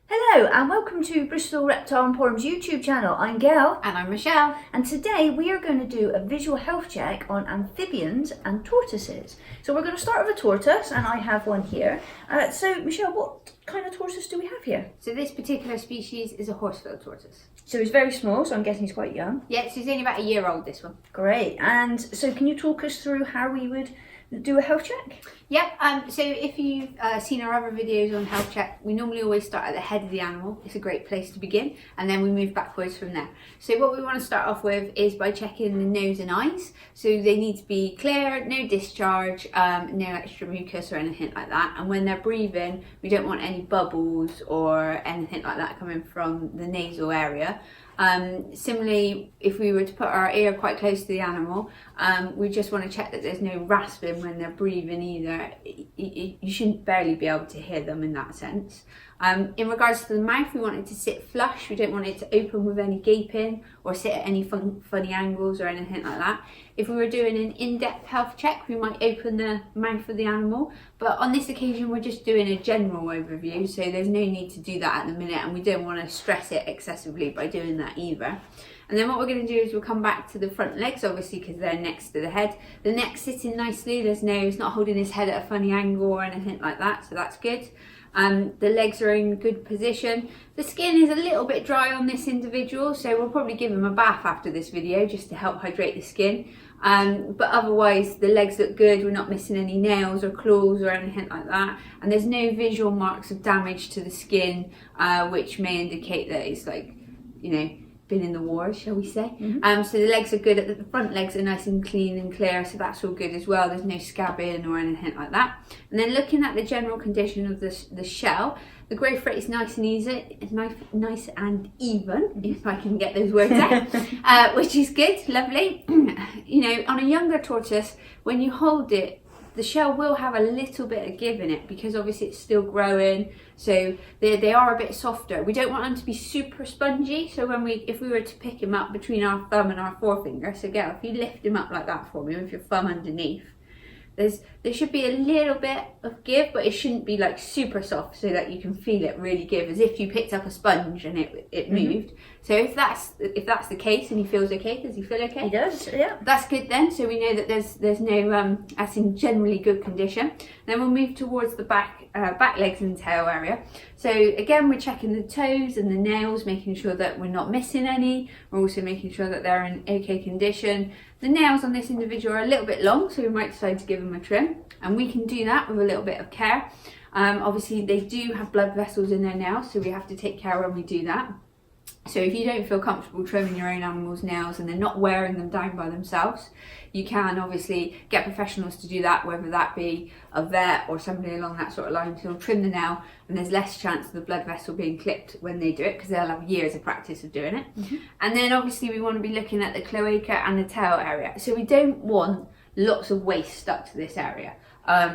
Hello and welcome to Bristol Reptile Emporium's YouTube channel. I'm Gail. And I'm Michelle. And today we are going to do a visual health check on amphibians and tortoises. So we're going to start with a tortoise, and I have one here. So Michelle, what kind of tortoise do we have here? So this particular species is a horsefeld tortoise. So he's very small, so I'm guessing he's quite young. Yeah, so he's only about a year old, this one. Great. And so can you talk us through how we would do a health check? Yep, so if you've seen our other videos on health check, we normally always start at the head of the animal. It's a great place to begin, and then we move backwards from there. So what we want to start off with is by checking the nose and eyes. So they need to be clear, no discharge, no extra mucus or anything like that. And when they're breathing, we don't want any bubbles or anything like that coming from the nasal area. Similarly, if we were to put our ear quite close to the animal, we just want to check that there's no rasping when they're breathing either. You shouldn't barely be able to hear them in that sense. In regards to the mouth, we want it to sit flush. We don't want it to open with any gaping or sit at any funny angles or anything like that. If we were doing an in-depth health check, we might open the mouth of the animal, but on this occasion we're just doing a general overview, so there's no need to do that at the minute, and we don't want to stress it excessively by doing that either. And then what we're going to do is we'll come back to the front legs, obviously because they're next to the head. The neck's sitting nicely, it's not holding his head at a funny angle or anything like that, so that's good. The legs are in good position. The skin is a little bit dry on this individual, so we'll probably give him a bath after this video just to help hydrate the skin. But otherwise the legs look good. We're not missing any nails or claws or anything like that, and there's no visual marks of damage to the skin, which may indicate that it's been in the war, shall we say. So the legs are good. The front legs are nice and clean and clear, so that's all good as well. There's no scabbing or anything like that. And then looking at the general condition of the shell, the growth rate is nice and easy. It's nice and even, if I can get those words out, which is good, lovely. On a younger tortoise, when you hold it, the shell will have a little bit of give in it because obviously it's still growing, so they are a bit softer. We don't want them to be super spongy, so if we were to pick him up between our thumb and our forefinger, so Gail, if you lift him up like that for me with your thumb underneath, there should be a little bit of give, but it shouldn't be like super soft so that you can feel it really give, as if you picked up a sponge and it moved. So if that's the case and he feels okay, does he feel okay? He does, yeah. That's good then, so we know that there's no, that's in generally good condition. Then we'll move towards the back legs and tail area. So again, we're checking the toes and the nails, making sure that we're not missing any. We're also making sure that they're in okay condition. The nails on this individual are a little bit long, so we might decide to give them a trim, and we can do that with a little bit of care. Obviously they do have blood vessels in their nails, so we have to take care when we do that. So if you don't feel comfortable trimming your own animal's nails and they're not wearing them down by themselves, you can obviously get professionals to do that, whether that be a vet or somebody along that sort of line, to trim the nail, and there's less chance of the blood vessel being clipped when they do it because they'll have years of practice of doing it. And then obviously we want to be looking at the cloaca and the tail area. So we don't want lots of waste stuck to this area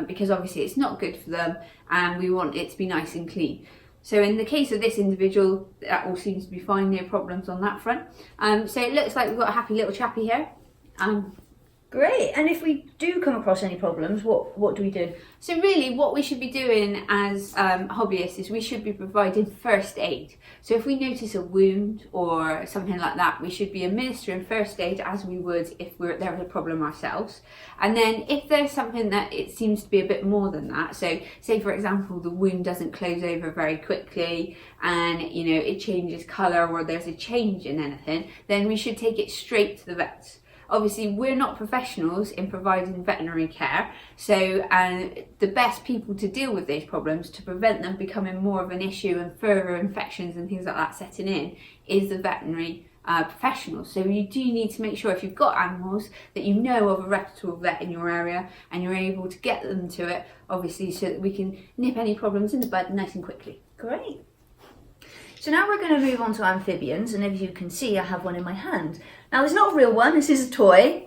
because obviously it's not good for them, and we want it to be nice and clean. So in the case of this individual, that all seems to be fine, no problems on that front. So it looks like we've got a happy little chappy here. Great. And if we do come across any problems, what do we do? So really what we should be doing as hobbyists is we should be providing first aid. So if we notice a wound or something like that, we should be administering first aid as we would if there was a problem ourselves. And then if there's something that it seems to be a bit more than that, so say for example the wound doesn't close over very quickly and it changes colour or there's a change in anything, then we should take it straight to the vets. Obviously, we're not professionals in providing veterinary care, so the best people to deal with these problems to prevent them becoming more of an issue and further infections and things like that setting in is the veterinary professionals. So you do need to make sure if you've got animals that you know of a reputable vet in your area and you're able to get them to it, obviously, so that we can nip any problems in the bud nice and quickly. Great. So now we're going to move on to amphibians, and as you can see I have one in my hand. Now it's not a real one, this is a toy.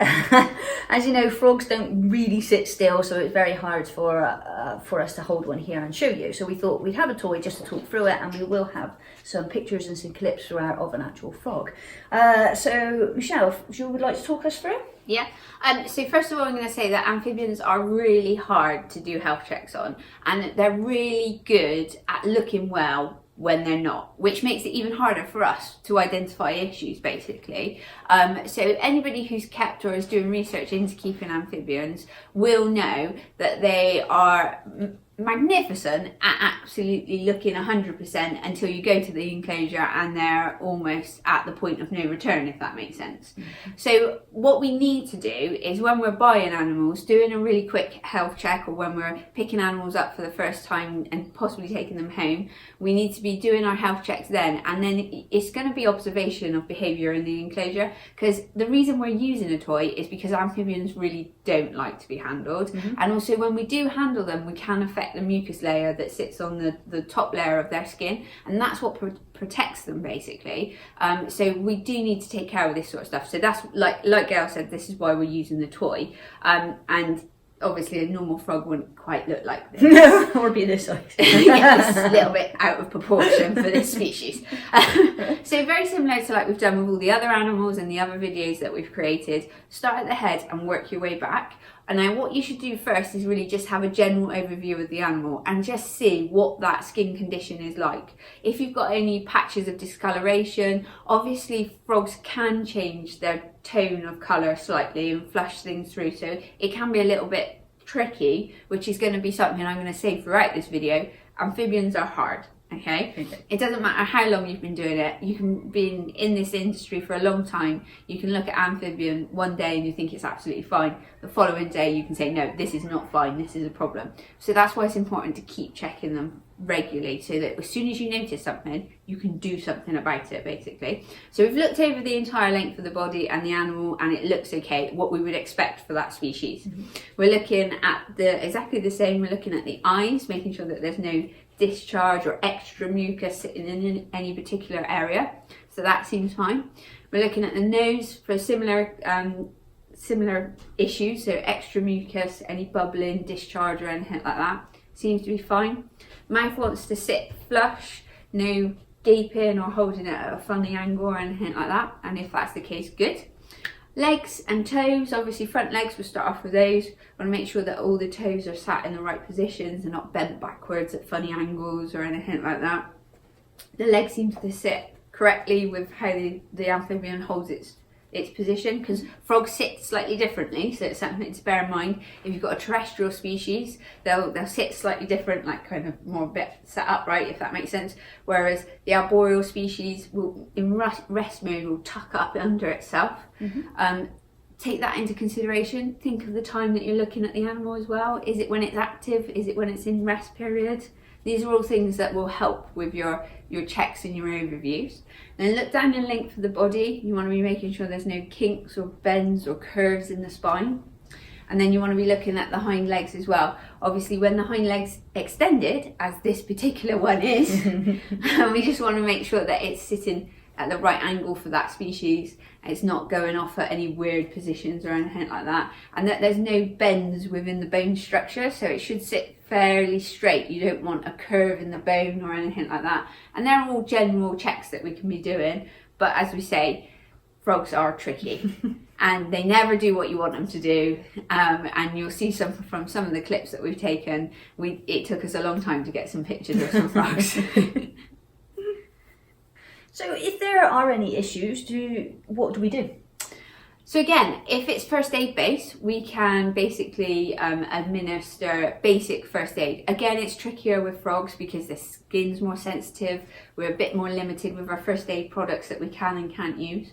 As you know, frogs don't really sit still, so it's very hard for us to hold one here and show you. So we thought we'd have a toy just to talk through it, and we will have some pictures and some clips throughout of an actual frog. So Michelle, you would like to talk us through? Yeah, so first of all I'm going to say that amphibians are really hard to do health checks on, and they're really good at looking well when they're not, which makes it even harder for us to identify issues, basically. So anybody who's kept or is doing research into keeping amphibians will know that they are magnificent at absolutely looking 100% until you go to the enclosure and they're almost at the point of no return, if that makes sense. So what we need to do is, when we're buying animals, doing a really quick health check, or when we're picking animals up for the first time and possibly taking them home, we need to be doing our health checks then, and then it's going to be observation of behaviour in the enclosure, because the reason we're using a toy is because amphibians really don't like to be handled, and also when we do handle them, we can affect the mucus layer that sits on the top layer of their skin, and that's what protects them, basically. So we do need to take care of this sort of stuff. So that's like Gail said, this is why we're using the toy, and obviously a normal frog wouldn't quite look like this. Or be this size. Yeah, it's a little bit out of proportion for this species. So very similar to like we've done with all the other animals and the other videos that we've created, start at the head and work your way back. And now what you should do first is really just have a general overview of the animal and just see what that skin condition is like. If you've got any patches of discoloration, obviously frogs can change their tone of colour slightly and flush things through, so it can be a little bit tricky, which is going to be something I'm going to say throughout this video. Amphibians are hard. Okay? It doesn't matter how long you've been doing it. You can be in this industry for a long time. You can look at amphibian one day and you think it's absolutely fine. The following day you can say, no, this is not fine, this is a problem. So that's why it's important to keep checking them regularly, so that as soon as you notice something, you can do something about it, basically. So we've looked over the entire length of the body and the animal, and it looks okay, what we would expect for that species. We're looking at exactly the same. We're looking at the eyes, making sure that there's no discharge or extra mucus sitting in any particular area, so that seems fine. We're looking at the nose for similar issues, so extra mucus, any bubbling, discharge or anything like that seems to be fine. Mouth wants to sit flush, no gaping or holding it at a funny angle or anything like that, and if that's the case, good. Legs and toes, obviously front legs, we'll start off with those. Want to make sure that all the toes are sat in the right positions and not bent backwards at funny angles or anything like that. The leg seems to sit correctly with how the amphibian holds its position, because frogs sit slightly differently, so it's something to bear in mind. If you've got a terrestrial species, they'll sit slightly different, like kind of more a bit set upright, if that makes sense, whereas the arboreal species will, in rest mode, will tuck up under itself. Take that into consideration. Think of the time that you're looking at the animal as well. Is it when it's active? Is it when it's in rest period? These are all things that will help with your checks and your overviews. Then look down the length of the body. You want to be making sure there's no kinks or bends or curves in the spine. And then you want to be looking at the hind legs as well. Obviously when the hind legs extended, as this particular one is, we just want to make sure that it's sitting at the right angle for that species. It's not going off at any weird positions or anything like that, and that there's no bends within the bone structure, so it should sit fairly straight. You don't want a curve in the bone or anything like that, and they're all general checks that we can be doing. But as we say, frogs are tricky and they never do what you want them to do, and you'll see from some of the clips that we've taken, it took us a long time to get some pictures of some frogs. So if there are any issues, what do we do? So again, if it's first aid based, we can basically administer basic first aid. Again, it's trickier with frogs because the skin's more sensitive. We're a bit more limited with our first aid products that we can and can't use.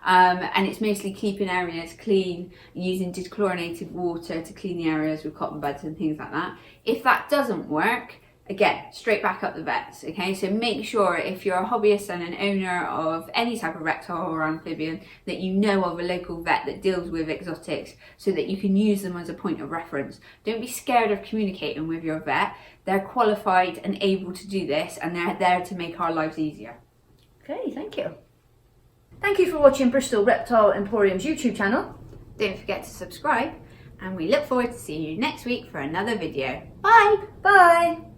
And it's mostly keeping areas clean, using dechlorinated water to clean the areas with cotton buds and things like that. If that doesn't work, again, straight back up the vets, okay? So make sure, if you're a hobbyist and an owner of any type of reptile or amphibian, that you know of a local vet that deals with exotics so that you can use them as a point of reference. Don't be scared of communicating with your vet. They're qualified and able to do this, and they're there to make our lives easier. Okay, thank you. Thank you for watching Bristol Reptile Emporium's YouTube channel. Don't forget to subscribe, and we look forward to seeing you next week for another video. Bye! Bye!